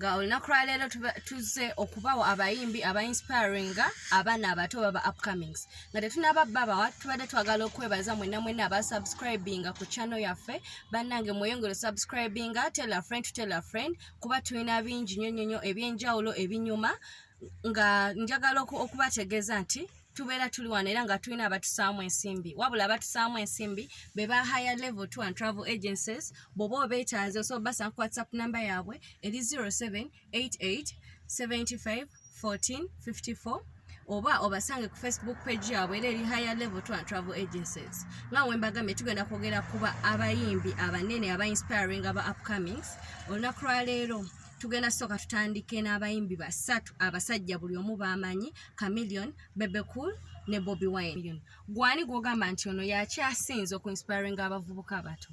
nga olunaku lwaleero tuzze okubawa abayimbi aba-inspiringa abaana abato baba upcomings nga tetunaba babawa tubadde twagala okwebaza mwenna abasubscribinga ku channel yaffe bannange mweyongere subscribinga tell a friend kuba tulina bingi nnyo ebyenjawulo ebinyuma nga njagala okubategeeza nti tubeera tuli wano era nga tulina abatusaamu ensimbi wabula abatusaamu ensimbi be ba higher level tour and travel agencies bw'oba obeetaaze osobola basanga ku whatsapp number yaabwe eri 0788751454 oba obasange ku Facebook page yaabwe era eri higher level tour and travel agencies nga wembagambye tugenda kwogera kuba abayimbi abanene aba-inspiring aba upcomings olunaku lwaleero tugenda soka tutandike n'abayimbi basatu abasajja buli omu bamanyi Chameleon, Bebe Cool ne Bobi Wine. Gwani gwogamba nti ono yakyasinze okuinspiring abavubuka abato?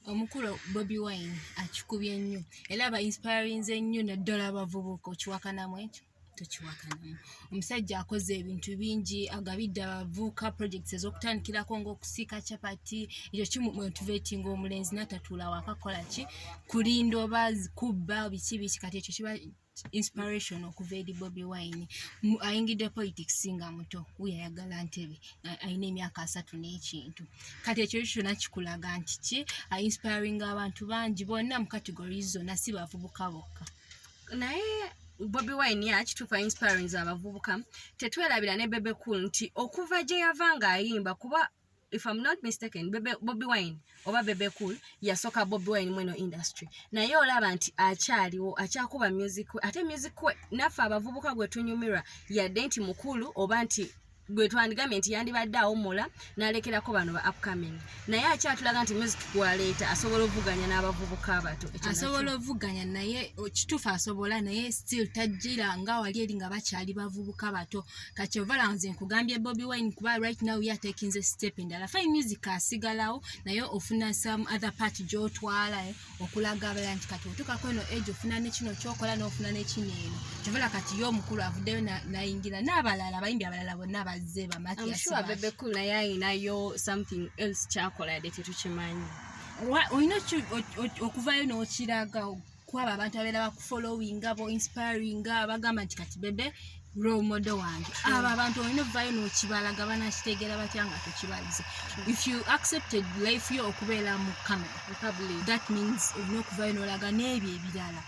Omukulu Bobi Wine akikubye nnyo era aba-inspirinze nnyo naddala abavubuka okiwakanamu ekyo? Tokiwakanamu. Omusajja akoze ebintu bingi agabidde abavubuka projects ez'okutandikirako ng'okusiika capati ekyo kimumotivatinga omulenzi n'atatuula wakakola ki kulinda oba kubba biki kati ekyo kiba inspiration okuva eri Bobi Wine. Ayingidde politics nga muto yayagala ntebe ayina emyaka 3 n'ekintu kati ekyo kyonna kikulaga nti ki inspiring abantu bangi bonna mu categories zonna si bavubuka bokka. Naye Bobi Wine yakituufa inspiring abavubuka tetwerabira ne Bebe Cool nti okuva gye yavanga ayimba kuba if I'm not mistaken Bobi Wine oba Bebe Cool yasoka Bobi Wine mweno industry naye olaba nti akyaliwo akyakuba music ate music we naffe abavubuka gwe tunyumirwa yadde nti mukulu oba nti gwe twandigamye nti yandibadde awummula n'alekerako bano ba upcoming naye akyatulaga nti music gwaleeta asobola ovuganya n'abavubuka abato asobola ovuganya naye kituufu asobola naye still tajjira nga wali eri nga bakyali bavubuka bato kati ovala nze nkugambye Bobi Wine kuba right now we are taking the step endala fine music asigalawo naye ofuna some other part gy'otwala okulaga abala nti kati otuuka kweno age ofuna ne kino kyokola n'ofuna ne kino eno kyovala kati yo omukulu avuddeyo nayingira n'abalala abayimbi abalala bonna zeba mati I'm sure Bebe Cool na inayo something else chakola yade tetukimanyi. Oyina okuvayo n'okiraga kwaba abantu abera bakufollowing abo inspiring abagamba nti kati Bebe role model wange aba abantu oyina okuvayo n'okibalaga banakitegeera batya nga tokibalize. If you accepted life yo okubeera mu camera public that means oyina okuvayo n'olaga n'ebyo ebirala.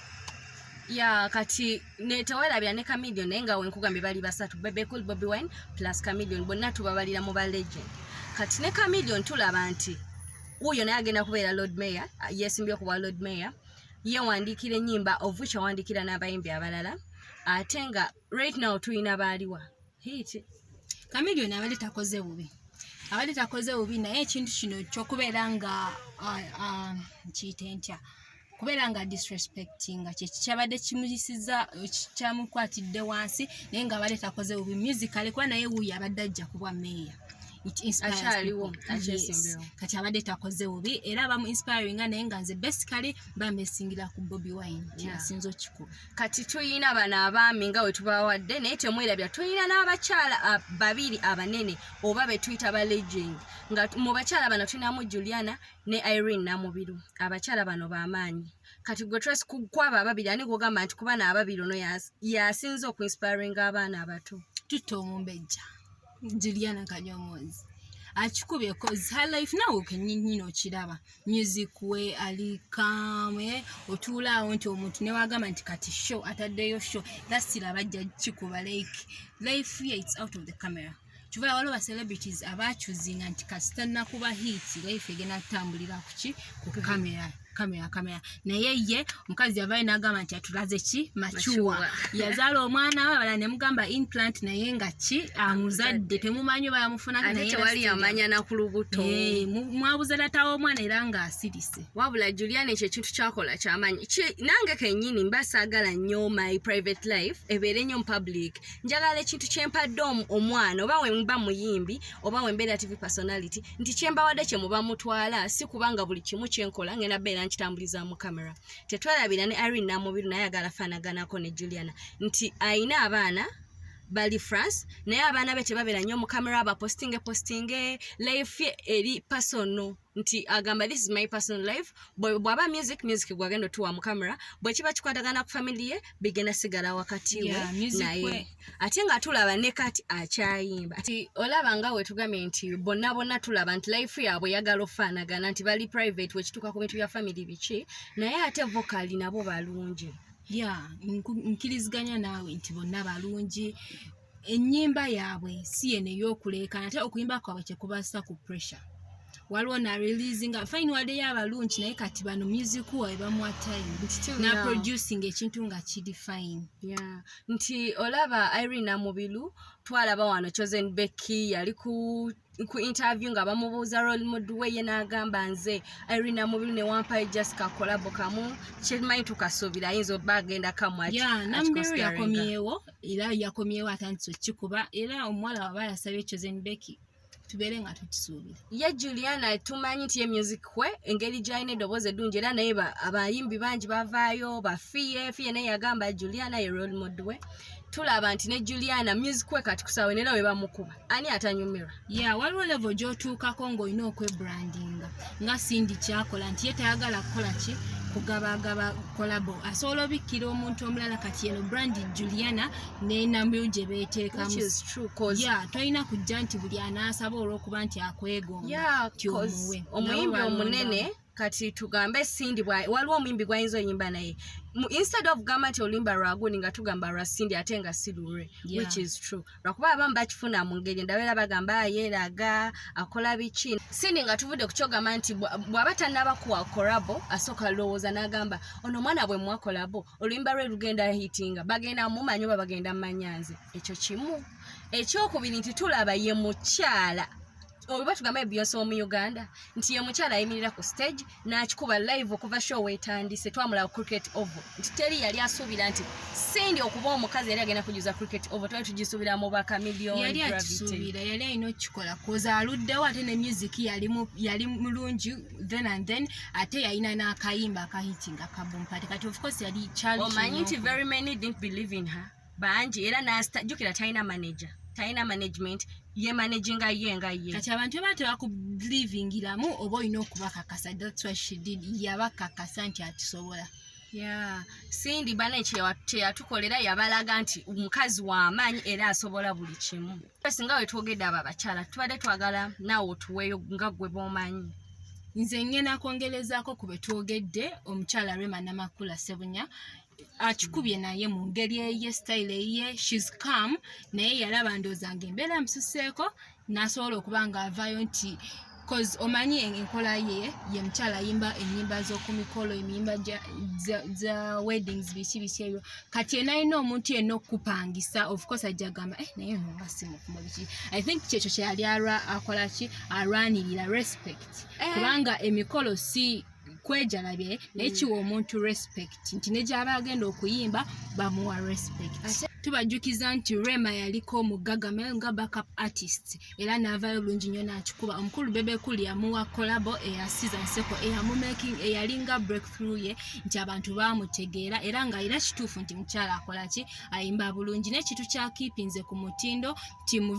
Ya kati netewelabya ne Chameleon naye nga wenkugambye bali basatu Bebe Cool, Bobi Wine plus Chameleon bonna tubabalira mu ba legend. Kati ne Chameleon tulaba nti uyo naye agenda kubeera Lord Mayor yesimbye okuba Lord Mayor yewandiikira ennyimba of which awandikira n'abayimbi abalala ate nga right now tuyina baaliwa hit Chameleon abadde takoze bubi naye ekintu kino ky'okubeera nga kiyite ntya kubeera nga disrespecting kyabadde kimuyisiza kyamukwatidde wansi naye nga abadde takoze bubi musically kuba naye wuuyo abadde ajja kubwa meya kati abadde takoze bubi era abamu inspiring naye nga nze basically bamesingira ku Bobi Wine yasinza okikulu. Kati tuyina bano abaami nga we tubawadde naye temwerabya tuyina n'abakyala babiri abanene oba be tuyita ba legend nga mu bakyala bano tulinamu Juliana ne Irene Namubiru abakyala bano bamaanyi kati gwe trust kwaba ababiri ani kugamba nti kuba n'ababiri ono yasinza okuinspiring abaana abato tutto omumbejja Juliana Kanyomozi akikubye cause her life nawe kenyinyi okiraba music we alikame otulaawo nti omuntu ne wagamba nti kati show ataddeyo show that's still abajja kikuba life here it's out of the camera. Tuvala walo ba celebrities abachuzinga nti kasitana kuba hit life egena tambulira ku kamera naye ye mukazi yavaye n'agamba nti atulaze ki machuwa yazaala omwana abala ne mugamba implant naye nga ki amuzadde temumanyi bayamufuna naye tewali amanya na ku lubuto mwabuze datawo omwana era nga asirise wabula Juliana ekyo kintu kyakola kyamanyi nange kennyini mbasaagala nnyo my private life ebeere nnyo mu public njagala ekintu kyempadde omwana oba wemba muyimbi oba wembeera TV personality nti kyembawadde kye muba mutwala si kubanga buli kimu kyenkola ngenda beera nkitambuliza mu kamera tetwalabira ne Irene Namubiru naye agala fanaganako ne Juliana nti ayina abaana bali France naye abaana be tebabeera nnyo mu kamera abapostinge life ye eri personal nti agamba this is my personal life bw'aba music gwagenda otuwa mu kamera bwe kiba kikwatagana ku family ye bigenda sigala wakati we naye ate nga tulaba ne kati akyayimba ati olaba nga we tugambye nti bonna tulaba nti life yaabwe yagala ofaanagana nti bali private wekituuka ku bintu bya family biki naye ate vocali nabo balungi nkiriziganya naawe nti bonna balungi ennyimba yaabwe si yene y'okuleekana ate okuyimba kwabwe kyekubasa ku pressure waliwo na releasing fine wade y'abalungi naye kati bano music wawe bamuwa time na producing ekintu nga kiri fine nti olaba Irina Mubilu twalaba wano Chosen Becky yali ku interview nga bamubuuza role model we n'agamba nze Irina Mubilu ne Wampaye Jessica collabo kamu kimanyi tukasuubira ayinza bagenda kamwa nambiru yakomyewo atandise okikuba era omuwala waba yasabye Chosen Becky tubere nga tukisuubira ye Juliana tumanyi nti ye music we engeri gy'alina eddoboozi eddungi era naye abayimbi bangi bavaayo bafiye naye yagamba Juliana ye role model we tulaba nti ne Juliana music we kati kusaawe nera we bamukuba ani atanyumirwa waliwo level gy'otuukako ng'olina okwebrandinga nga Cindy kyakola nti ye tayagala kukola ki kugabagaba kolabo asobola obikkira omuntu omulala kati eno brand Juliana n'enambiru gye beeteekamu tolina kujja nti buli anaasaba olw'okuba nti akwegonga omuyimbi omunene kati tugambe Cindy waliwo omuyimbi gwayinza oyimba naye instead of gamba nti oluyimba lwaguni nga tugamba lwa Cindy ate nga si lulwe which is true lwakuba abamu bakifuna mu ngeri ndabeera bagamba yeeraga akola biki Cindy nga tuvudde ku kyogamba nti bw'aba tannaba kuwa kolabo asooka lowooza n'agamba ono omwana bwe muwa kolabo oluyimba lwe lugenda hitinga bagenda mumanyi oba bagenda mmanyanze ekyo kimu ekyokubiri nti tulaba ye mukyala oba tugambe Beyonce mu Uganda nti ye mukyala ayimirira ku stage n'akikuba live okuva show wetandise twamulaba cricket oval nti teri yali asuubira nti Cindy okuba omukazi yali agenda kujuza cricket oval twali tugisuubira mu baka million yali akisuubira yali alina okukikola koza aluddewo ate ne music yali mulungi then ate yalina n'akayimba akahitinga kabumpati kati of course yali child omanyi nti very many didn't believe in her bangi era jukira talina manager talina management ye managinga ye nga ye kati abantu abato bakubilivingiramu oba olina okubakakasa that's why she did yabakakasa nti atisobola Cindy bane kyeyatukolera yabalaga nti omukazi w'amaanyi era asobola buli kimu singa we twogedde abo abakyala tubadde twagala naawe otuweeyo nga gwe b'omanyi nze ngenda kwongerezaako ku be twogedde omukyala Rema Namakula Sebunya akikubye naye mu ngeri eye style eye she's calm naye yalaba ndozanga embeera mususeeko n'asobola okuba nga avaayo nti cause omanyi enkola ye mukyala ayimba ennyimba z'okumikolo emiyimba za weddings biki ebyo kati enalina omuntu yenna okupangisa of course ajja gamba naye nonga simukuma biki I think kyekyo kyeyali akola ki arwanirira respect kubanga emikolo si kwejalabye naye kiwa omuntu respect nti ne gy'aba agenda okuyimba bamuwa respect tubajjukiza nti Rema yaliko omugagame nga backup artist era n'avaayo bulungi nnyo n'akikuba omukulu Bebe Cool yamuwa kolabo eyasiza nseko eyamumaking eyalinga breakthrough ye nti abantu baamutegeera era nga era kituufu nti mukyala akola ki ayimba bulungi n'ekintu kyakipinze ku mutindo nti mu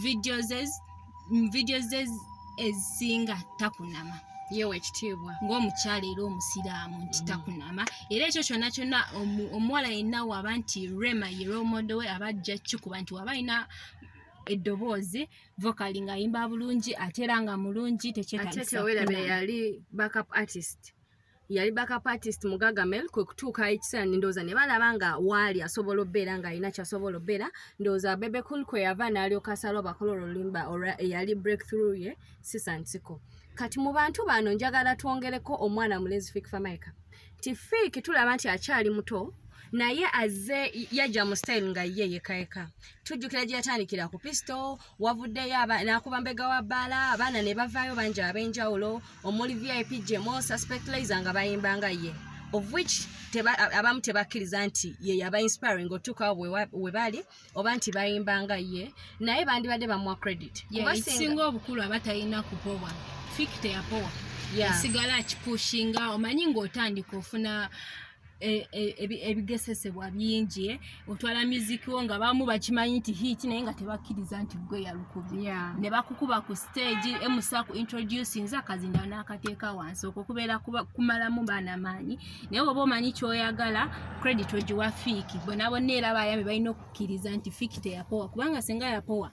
videos ezisinga takunama yewe ekitiibwa ng'omukyala era omusiraamu nti takunama era ekyo kyonna omuwala yenna waba nti Rema ye role model we aba ajja kikuba nti waba alina eddoboozi vocali ng'ayimba bulungi ate era nga mulungi tekyetagisa yali backup artist mu Gagamel kwe kutuuka ekiseera ndowooza ne balaba nga waali asobola obbeera ng'alina kyasobola obbeera ndowooza Bebe Cool kwe yava n'alyoka asala bakola olulimba eyali breakthrough ye sisansiko kati mu bantu bano njagala twongereko omwana mulenzi Fik Fameka ti Fik tulaba nti akyali muto naye azze yajja mu style nga ye yekayeka tujjukira gye yatandikira ku pistol wavuddeyo n'akuba mbega wa bbala abaana ne bavaayo bangi ab'enjawulo omuli VIP Jemo Suspect Liza nga bayimba nga ye of which abamu tebakkiriza nti ye yaba inspiring otuukawo we bali oba nti bayimba nga ye naye bandibadde bamuwa credit ekisinga obukulu abatalina kupowa Fik teyapowa yasigala akipushinga omanyi ng'otandika ofuna ebigesesebwa bingi otwala music wo nga bamu bakimanyi nti hit naye nga tebakkiriza nti gwe yalukubye ne bakukuba ku stage emusa ku introducing akazinda n'akateeka wansi okwo kubeera kumalamu baana maanyi naye oba omanyi kyoyagala credit ogiwa fiiki bonna era abayambi balina okukkiriza nti fiiki teyapowa kubanga singa yapowa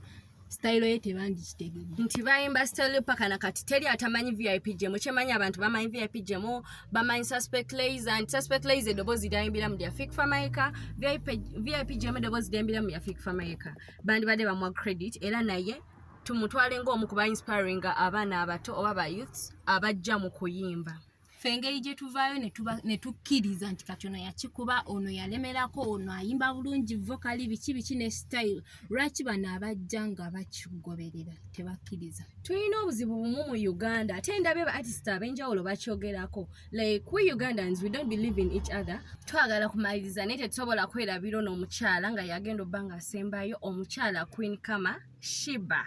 style ye tebandikitegedde nti bayimba style paka na kati teri atamanyi VIP jemu kyemanyi abantu bamanyi VIP jemu bamanyi Suspect Laser and Suspect Laser eddoboozi lyayimbira mu lya Fik Famaica VIP jemu eddoboozi lyayimbira mu lya Fik Famaica bandibadde bamuwa credit era naye tumutwale ng'omu ku ba-inspiring abaana abato oba ba youths abajja mu kuyimba fengeri gye tuvaayo ne tukkiriza nti katono yakikuba ono yalemerako ono ayimba bulungi vocali biki ne style lwaki bano abajja nga bakigoberera tebakkiriza tulina obuzibu bumu mu Uganda ate ndabye ba artist ab'enjawulo bakyogerako like we Ugandans we don't believe in each other twagala kumaliriza naye tetusobola kwerabira ono omukyala nga yagenda obba nga asembayo omukyala Queen Kama Shiba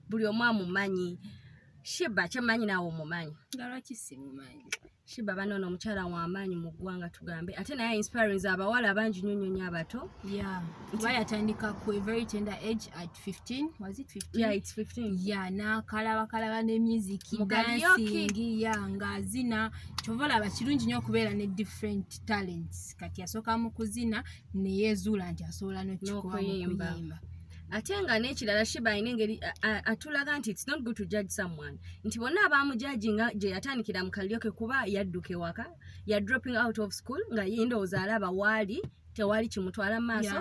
buli omu amumanyi Shiba kyemanyi naawe omumanyi nga lwaki simumanyi Shiba banono omukyala w'amaanyi mu ggwanga tugambe ate naye inspiring abawala bangi nnyo abato kuba yatandika ku a very tender age at 15 was it 15 yeah it's 15 n'akalaba ne music dancing ng'azina kyova olaba kirungi nnyo okubeera ne different talents kati yasooka mu kuzina ne yeezuula nti asobola n'okuyimba ate nga n'ekirala Shiba alina engeri atulaga nti it's not good to judge someone nti bonna abamujajinga gye yatandikira mu kalyoke kuba yadduka ewaka ya dropping out of school nga yendowooza alaba waali tewali kimutwala mu maaso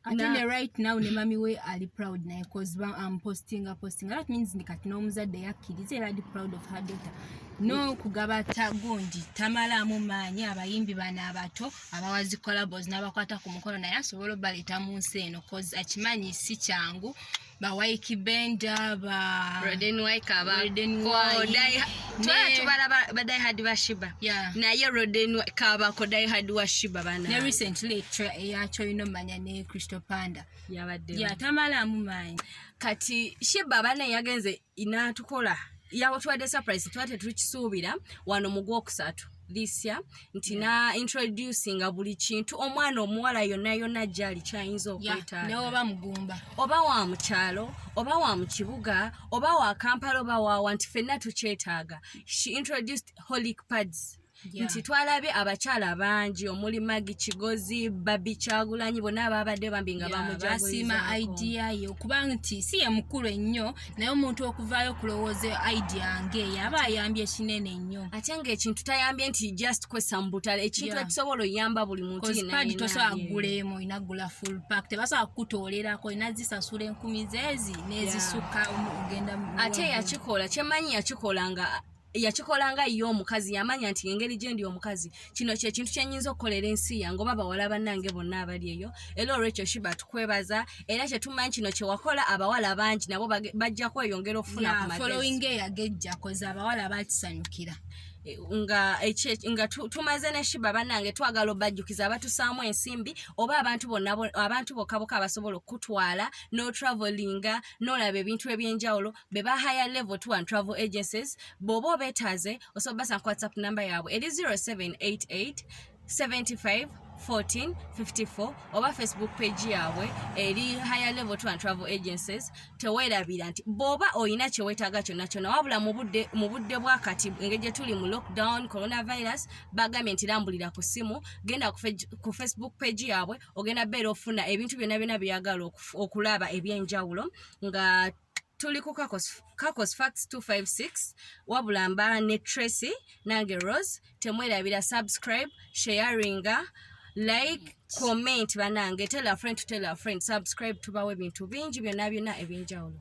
ate ne right now ne mami we ali proud naye cause I'm posting that means ni kati n'omuzadde yakkiriza era ali proud of her daughter no kugaba tagondi tamalamu maanyi abayimbi bana abato abawazi collabos n'abakwata ku mukono naye asobola obaleta mu nsi eno cause akimanyi si kyangu ba Waiki Benda ba Roden Waika ba badai hadi wa Shiba naye Roden Waika kodai hadi wa Shiba bana ne recently yacho ino manya ne Crystal Panda yabadde tamalamu maanyi kati Shiba bana yagenze inatukola yawatwadde surprise twate tukisuubira wano mu Gwokusatu this year nti na introducing buli kintu omwana omuwala yonna gyali kyayinza okwetaaga ne oba mugumba oba wa mu kyalo oba wa mu kibuga oba wa Kampala oba wa nti ffenna tukyetaaga she introduced holic pads nti twalabye abakyala bangi omuli Magi Kigozi Babi Kyagulanyi bonna ababadde bambi nga bamujagulizako idea yo kuba nti si ye mukulu ennyo naye omuntu okuvaayo okulowooza idea ngeeyo aba ayambye kinene nnyo ate ng'ekintu tayambye nti just kwesambutala ekintu ekisobola oyamba buli muntu yenna tosobola kugulemu inagula full pack tebasobola kukutoolerako inazisasula 10,000 zeezi n'ezisuka ogenda ate yakikola kyemanyi yakikolanga yo omukazi yamanya nti engeri gye ndi omukazi kino kye kintu kyenyinza okukolera ensi yange oba bawala bannange bonna abali eyo era olwekyo Shiba tukwebaza era kye tumanyi kino kye wakola abawala bangi nabo bajja kweyongera okufuna ku magezi following eyagejja koza abawala bakisanyukira nga tumaze ne Shiba bannange twagala obajjukiza abatusaamu ensimbi oba abantu bokka abasobola okutwala no travelinga n'olaba ebintu ebyenjawulo be ba higher level to and travel agencies bw'oba obeetaaze osobola basa ku WhatsApp number yaabwe eri 0788 75 14 54 oba Facebook page yaabwe eri higher level to and travel agencies teweerabira nti bw'oba oyina kyewetaaga kyonna wabula mu budde bwakati engeri gye tuli mu lockdown coronavirus bagambye nti lambulira ku simu genda ku Facebook page yaabwe ogenda beera ofuna ebintu byonna byagala okulaba ebyenjawulo nga tuli ku Kakos Facts 256 wabula mba ne Tracy nange Rose temwerabira subscribe sharinga like comment banange tell a friend to tell a friend subscribe tubawe ebintu bingi byonna ebyenjawulo